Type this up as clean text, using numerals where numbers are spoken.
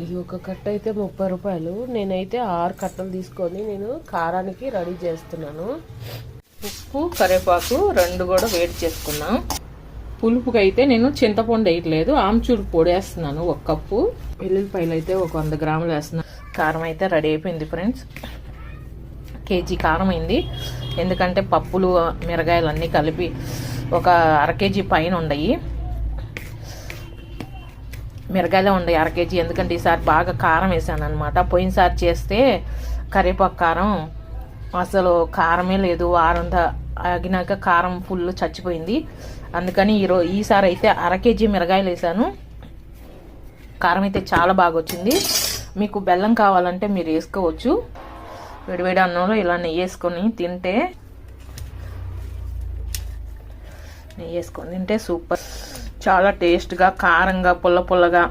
ఈ ఒక కట్ట అయితే 30 రూపాయలు. నేనైతే 6 కట్టలు తీసుకొని నేను కారానికి రెడీ చేస్తున్నాను. ఉప్పు కరివేపాకు 2 కూడా వేడి చేసుకున్నాం. పులుపుకి అయితే నేను చింతపండు వేయట్లేదు, ఆమ్చూరు పొడి వేస్తున్నాను 1 కప్పు. వెల్లుల్లిపాయలు అయితే ఒక 100 గ్రాములు వేస్తున్నాను. కారం అయితే రెడీ అయిపోయింది ఫ్రెండ్స్. కేజీ కారం అయింది. ఎందుకంటే పప్పులు మిరగాయలు అన్నీ కలిపి ఒక 1/2 కేజీ పైన ఉండయి. మిరగాయలే ఉండయి 1/2 కేజీ. ఎందుకంటే ఈసారి బాగా కారం వేసాను అనమాట. పోయినసారి చేస్తే కరివేపాకు కారం అసలు కారమే లేదు, వారంతా ఆగినాక కారం ఫుల్ చచ్చిపోయింది. అందుకని ఈసారి అయితే 1/2 కేజీ మిరగాయలు వేసాను. కారం అయితే చాలా బాగా వచ్చింది. మీకు బెల్లం కావాలంటే మీరు వేసుకోవచ్చు. వేడివేడి అన్నంలో ఇలా నెయ్యి వేసుకొని తింటే సూపర్. చాలా టేస్ట్గా, కారంగా, పుల్ల పుల్లగా